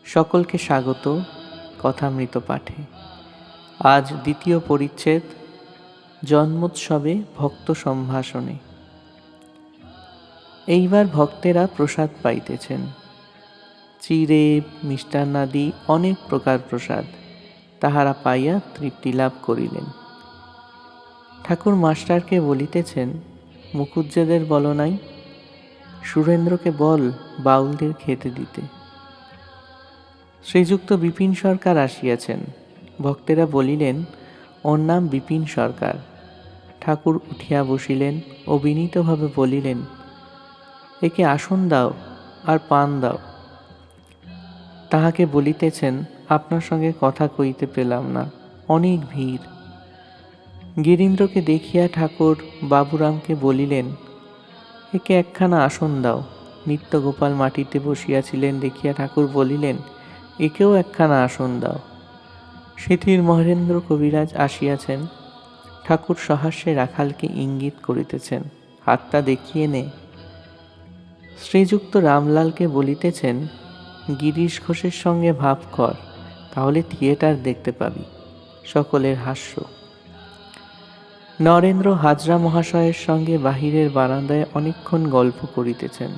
সকলকে স্বাগত কথামৃত পাঠে। আজ দ্বিতীয় পরিচ্ছেদ, জন্মোৎসবে ভক্ত সম্ভাষণে। এইবার ভক্তেরা প্রসাদ পাইতেছেন। চিড়ে মিষ্টান্নাদি অনেক প্রকার প্রসাদ তাহারা পাইয়া তৃপ্তি লাভ করিলেন। ঠাকুর মাস্টারকে বলিতেছেন, মুখুজ্জেদের বল নাই, সুরেন্দ্রকে বল বাউলদের খেতে দিতে। শ্রীযুক্ত বিপিন সরকার আসিয়াছেন। ভক্তেরা বলিলেন, ওর নাম বিপিন সরকার। ঠাকুর উঠিয়া বসিলেন ও বিনীতভাবে বলিলেন, একে আসন দাও আর পান দাও। তাহাকে বলিতেছেন, আপনার সঙ্গে কথা কইতে পেলাম না, অনেক ভিড়। গিরীন্দ্রকে দেখিয়া ঠাকুর বাবুরামকে বলিলেন, একে একখানা আসন দাও। নিত্যগোপাল মাটিতে বসিয়াছিলেন দেখিয়া ঠাকুর বলিলেন, একেও একখানা আসন দাও। শিথির মহেন্দ্র কবিরাজ আসিয়াছেন। ঠাকুর সহাস্যে রাখালকে ইঙ্গিত করিতেছেন, হাতটা দেখিয়ে নে। শ্রীযুক্ত রামলালকে বলিতেছেন, গিরিশ ঘোষের সঙ্গে ভাব কর, তাহলে থিয়েটার দেখতে পাবি। সকলের হাস্য। নরেন্দ্র হাজরা মহাশয়ের সঙ্গে বাহিরের বারান্দায় অনেকক্ষণ গল্প করিতেছেন।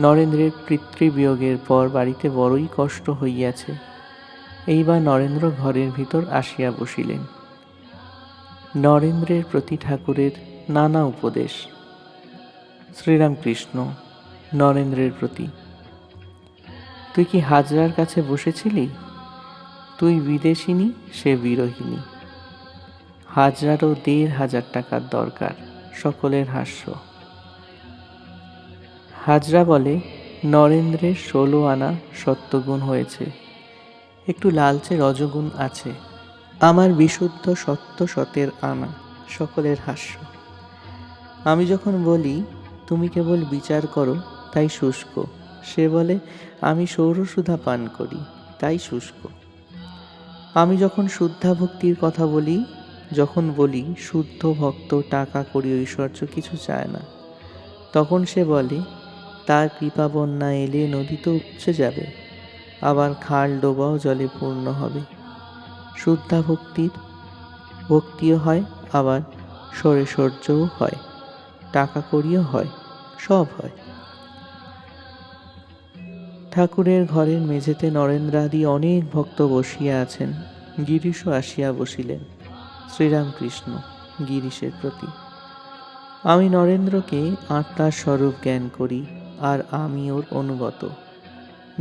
নরেন্দ্রের পিতৃবিয়োগের পর বাড়িতে বড়ই কষ্ট হইয়াছে। এইবার নরেন্দ্র ঘরের ভিতর আসিয়া বসিলেন। নরেন্দ্রের প্রতি ঠাকুরের নানা উপদেশ। শ্রীরামকৃষ্ণ নরেন্দ্রের প্রতি, তুই কি হাজরার কাছে বসেছিলি? তুই বিদেশিনী, সে বিরোহিনী। হাজরারও ১,৫০০ টাকার দরকার। সকলের হাস্য। হাজরা বলে, নরেন্দ্রের ১৬ আনা সত্যগুণ হয়েছে, একটু লালচে রজগুণ আছে, আমার বিশুদ্ধ সত্য ১৭ আনা। সকলের হাস্য। আমি যখন বলি তুমি কেবল বিচার করো, তাই শুষ্ক, সে বলে আমি সৌরসুধা পান করি, তাই শুষ্ক। আমি যখন শুদ্ধা ভক্তির কথা বলি, যখন বলি শুদ্ধ ভক্ত টাকা করি ঐশ্বর্য কিছু চায় না, তখন সে বলে তার কৃপা বন্যা এলে নদী তো উপচে যাবে, আবার খাল ডোবাও জলে পূর্ণ হবে। শুদ্ধা ভক্তিও হয়, আবার ঐশ্বর্যও হয়, টাকা করিও হয়, সব হয়। ঠাকুরের ঘরের মেঝেতে নরেন্দ্রাদি অনেক ভক্ত বসিয়া আছেন। গিরিশও আসিয়া বসিলেন। শ্রীরামকৃষ্ণ গিরিশের প্রতি, আমি নরেন্দ্রকে আত্মার স্বরূপ জ্ঞান করি, আর আমি ওর অনুগত।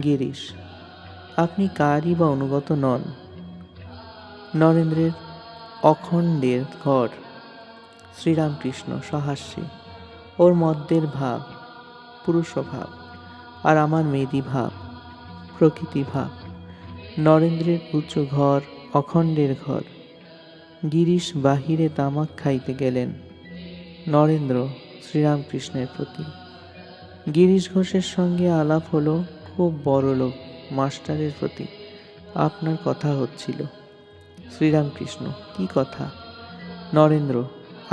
গিরিশ, আপনি কারই বা অনুগত নন? নরেন্দ্রের অখণ্ডের ঘর। শ্রীরামকৃষ্ণ সহাস্যে, ওর মদ্যের ভাব পুরুষভাব, আর আমার মেদি ভাব প্রকৃতি ভাব। নরেন্দ্রের উঁচু ঘর, অখণ্ডের ঘর। গিরিশ বাহিরে তামাক খাইতে গেলেন। নরেন্দ্র শ্রীরামকৃষ্ণের প্রতি, গিরিশ ঘোষের সঙ্গে আলাপ হলো, খুব বড় লোক, মাস্টারের প্রতি আপনার কথা হচ্ছিল। শ্রীরামকৃষ্ণ, কি কথা? নরেন্দ্র,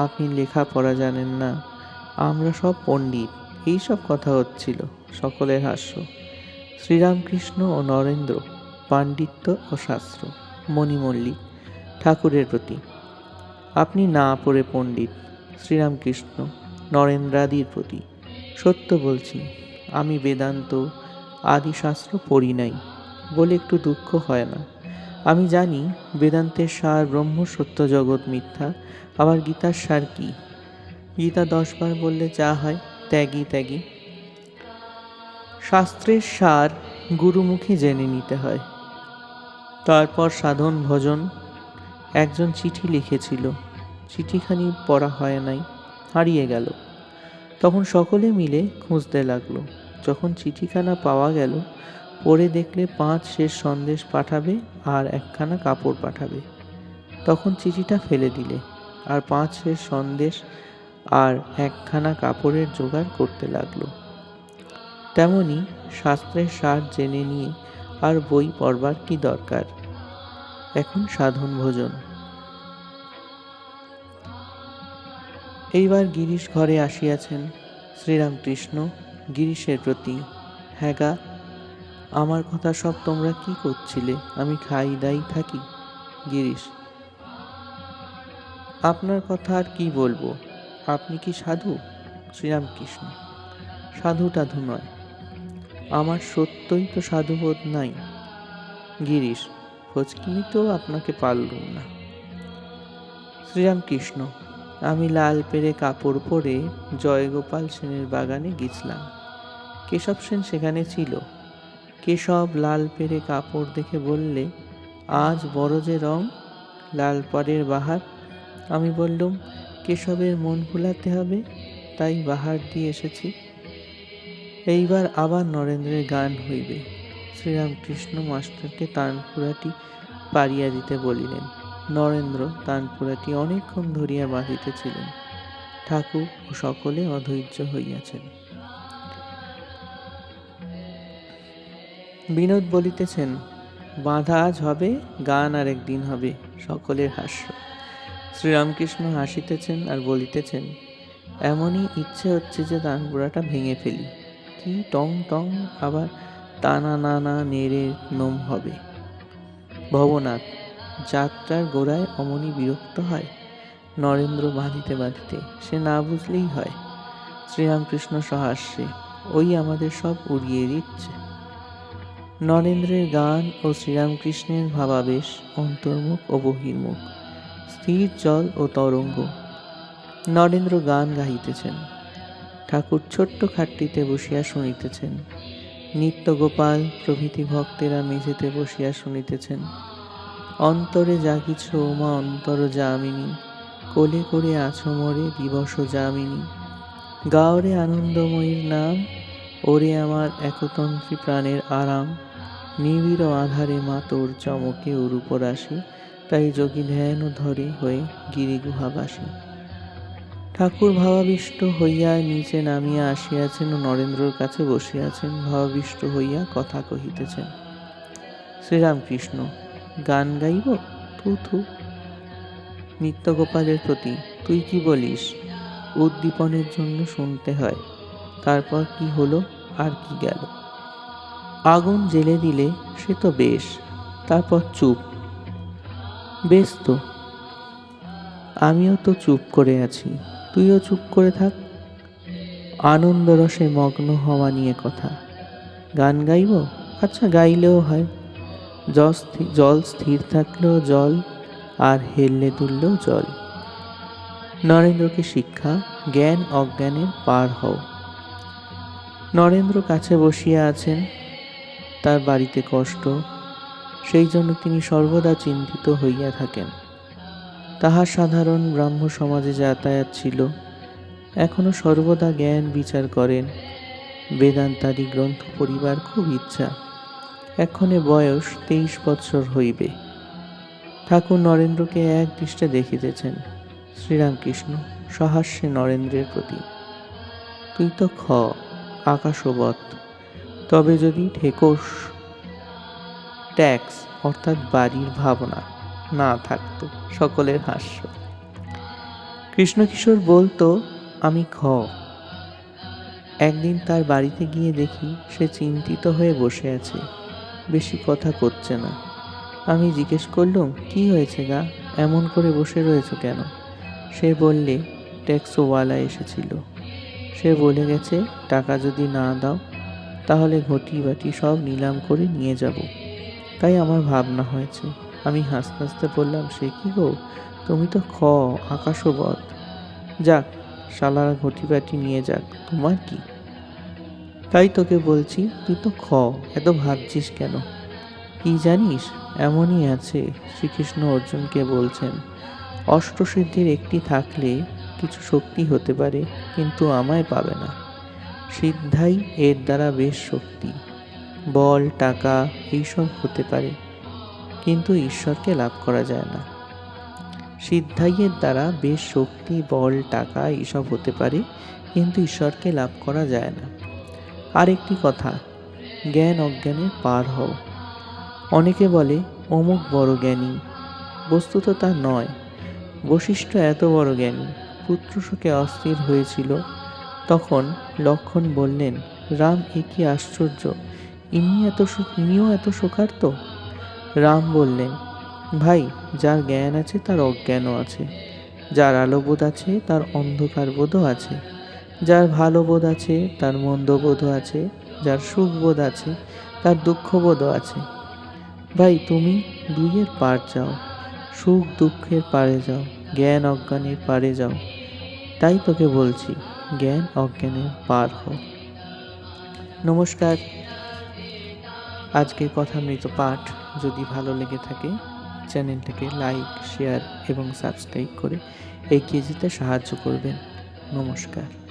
আপনি লেখাপড়া জানেন না, আমরা সব পণ্ডিত, এইসব কথা হচ্ছিল। সকলের হাস্য। শ্রীরামকৃষ্ণ ও নরেন্দ্র, পাণ্ডিত্য ও শাস্ত্র। মণিমল্লিক ঠাকুরের প্রতি, আপনি না পড়ে পণ্ডিত। শ্রীরামকৃষ্ণ নরেন্দ্রাদির প্রতি, সত্য বলছি, আমি বেদান্ত আদিশাস্ত্র পড়ি নাই বলে একটু দুঃখ হয় না। আমি জানি বেদান্তের সার ব্রহ্ম সত্য জগৎ মিথ্যা, আবার গীতার সার কি? গীতা ১০ বার বললে যা হয়, ত্যাগী ত্যাগী। শাস্ত্রের সার গুরুমুখে জেনে নিতে হয়, তারপর সাধন ভজন। একজন চিঠি লিখেছিল, চিঠিখানি পড়া হয় নাই, হারিয়ে গেল। তখন সকলে মিলে খুঁজতে লাগলো। যখন চিঠিখানা পাওয়া গেল, পড়ে দেখলে ৫ শেষ সন্দেশ পাঠাবে আর একখানা কাপড় পাঠাবে। তখন চিঠিটা ফেলে দিলে, আর ৫ শেষ সন্দেশ আর একখানা কাপড়ের জোগাড় করতে লাগলো। তেমনি শাস্ত্রের সার জেনে নিয়ে আর বই পড়বার কি দরকার? এখন সাধন ভোজন। এইবার গিরিশ ঘরে আসিয়াছেন। শ্রীরামকৃষ্ণ গিরিশের প্রতি, হ্যাঁ গা, আমার কথা সব তোমরা কি করছিলে? আমি খাই দাই থাকি। গিরিশ: আপনার কথা আর কি বলবো? আপনি কি সাধু? শ্রীরামকৃষ্ণ: সাধু টাধু নয়, আমার সত্যই তো সাধুবোধ নাই। গিরিশ: ফচকিনিতেও আপনাকে পারলুম না। শ্রীরামকৃষ্ণ: আমি লাল পেরে কাপড় পরে জয়গোপাল সেনের বাগানে গেছিলাম। কেশব সেন সেখানে ছিল। কেশব লাল পেরে কাপড় দেখে বললে, আজ বড় যে রং, লাল পরের বাহার। আমি বললুম, কেশবের মন ভুলাতে হবে, তাই বাহার দিয়ে এসেছি। এইবার আবার নরেন্দ্রের গান হইবে। শ্রীরামকৃষ্ণ মাস্টারকে তানপুরাটি পাড়িয়া দিতে বলিলেন। নরেন্দ্র তানপুরাটি অনেকক্ষণ ধরিয়া বাঁধিতেছিলেন। ঠাকুর ও সকলে অধৈর্য হইয়াছেন। বিনোদ বলিতেছেন, বাঁধা আজ হবে, গান আর একদিন হবে। সকলের হাস্য। শ্রীরামকৃষ্ণ হাসিতেছেন আর বলিতেছেন, এমনই ইচ্ছে হচ্ছে যে তানপুরাটা ভেঙে ফেলি। কি টং টং, আবার টানা নানা নেড়ে নোম হবে। ভবনাথ: যাত্রার গোড়ায় অমনি বিরক্ত হয়। নরেন্দ্র বাঁধিতে বাঁধিতে: সে না বুঝলেই হয়। শ্রীরামকৃষ্ণ সহাস্যে: ওই আমাদের সব উড়িয়ে দিচ্ছে। নরেন্দ্রের গান ও শ্রীরামকৃষ্ণের ভাবাবেশ, অন্তর্মুখ ও বহির্মুখ, স্থির জল ও তরঙ্গ। নরেন্দ্র গান গাহিতেছেন। ঠাকুর ছোট্ট খাটটিতে বসিয়া শুনিতেছেন। নিত্যগোপাল প্রভৃতি ভক্তেরা মেঝেতে বসিয়া শুনিতেছেন। অন্তরে জাগিছ ওমা অন্তর যামিনী, কোলে করে আছো মোরে দিবস যামিনী। গাওরে আনন্দময়ীর নাম, ওরে আমার একতন্ত্রী প্রাণের আরাম। নিবিড় আধারে মা তোর চমকে অরূপরাশি, তাই যোগী ধ্যান ধরে হয়ে গিরিগুহাবাসী। ঠাকুর ভাবাবিষ্ট হইয়া নিচে নামিয়া আসিয়াছেন ও নরেন্দ্রর কাছে বসিয়াছেন। ভাবাবিষ্ট হইয়া কথা কহিতেছেন। শ্রীরামকৃষ্ণ: গান গাইব? থু থু। নিত্যগোপালের প্রতি: তুই কি বলিস? উদ্দীপনের জন্য শুনতে হয়। তারপর কি হলো আর কি গেল? আগুন জ্বেলে দিলে সে তো বেশ, তারপর চুপ। বেশ তো, আমিও তো চুপ করে আছি, তুইও চুপ করে থাক। আনন্দরসে মগ্ন হওয়া নিয়ে কথা। গান গাইব? আচ্ছা, গাইলেও হয়। জল স্থির থাকলেও জল, আর হেললে দুললেও জল। নরেন্দ্রকে শিক্ষা, জ্ঞান অজ্ঞানের পার হও। নরেন্দ্র কাছে বসিয়া আছেন। তার বাড়িতে কষ্ট, সেই জন্য তিনি সর্বদা চিন্তিত হইয়া থাকেন। তাহার সাধারণ ব্রাহ্ম সমাজে যাতায়াত ছিল। এখনো সর্বদা জ্ঞান বিচার করেন। বেদান্তাদি গ্রন্থ পড়িবার খুব ইচ্ছা। এক্ষণে বয়স 23 বৎসর হইবে। ঠাকুর নরেন্দ্রকে এক দৃষ্টে দেখিতেছেন। শ্রীরামকৃষ্ণ সহাস্যে নরেন্দ্রের প্রতি: তুই তো আকাশবৎ, তবে যদি ঠেকোস ট্যাক্স অর্থাৎ বাড়ির ভাবনা না থাকতো। সকলের হাস্য। কৃষ্ণকিশোর বলতো, আমি একদিন তার বাড়িতে গিয়ে দেখি সে চিন্তিত হয়ে বসে আছে, বেশি কথা করছে না। আমি জিজ্ঞেস করলুম, কি হয়েছে গা, এমন করে বসে রয়েছ কেন? সে বললে, ট্যাক্সওয়ালা এসেছিল। সে বলে গেছে, টাকা যদি না দাও তাহলে ঘটি বাটি সব নিলাম করে নিয়ে যাব। তাই আমার ভাবনা হয়েছে। আমি হাসতে হাসতে বললাম, সে কি গো, তুমি তো আকাশবৎ। যাক, শালারা ঘটি বাটি নিয়ে যাক, তোমার কি? তাই তোকে বলছি, তুই তো এত ভাবছিস কেন? কি জানিস, এমনই আছে। শ্রীকৃষ্ণ অর্জুনকে বলছেন, অষ্টসিদ্ধির একটি থাকলে কিছু শক্তি হতে পারে, কিন্তু আমায় পাবে না। সিদ্ধাই এর দ্বারা বেশ শক্তি, বল, টাকা এইসব হতে পারে, কিন্তু ঈশ্বরকে লাভ করা যায় না। সিদ্ধাইয়ের দ্বারা বেশ শক্তি, বল, টাকা এইসব হতে পারে, কিন্তু ঈশ্বরকে লাভ করা যায় না। আরেকটি কথা, জ্ঞান অজ্ঞানের পার হও। অনেকে বলে অমুক বড় জ্ঞানী, বস্তুত তা নয়। বশিষ্ঠ এত বড় জ্ঞানী, পুত্রশোকে অস্থির হয়েছিল। তখন লক্ষ্মণ বললেন, রাম, এ কি আশ্চর্য, ইনিও এত শোকার্ত? রাম বললেন, ভাই, যার জ্ঞান আছে তার অজ্ঞানও আছে, যার আলোবোধ আছে তার অন্ধকার বোধও আছে, যার ভালো বোধ আছে তার মন্দ বোধও আছে, যার সুখবোধ আছে তার দুঃখবোধও আছে। ভাই, তুমি দুইয়ের পার যাও, সুখ দুঃখের পারে যাও, জ্ঞান অজ্ঞানের পারে যাও। তাই তোকে বলছি, জ্ঞান অজ্ঞানের পার হও। নমস্কার। আজকের কথামৃত পাঠ যদি ভালো লেগে থাকে, চ্যানেলটাকে লাইক, শেয়ার এবং সাবস্ক্রাইব করে এগিয়ে যেতে সাহায্য করবেন। নমস্কার।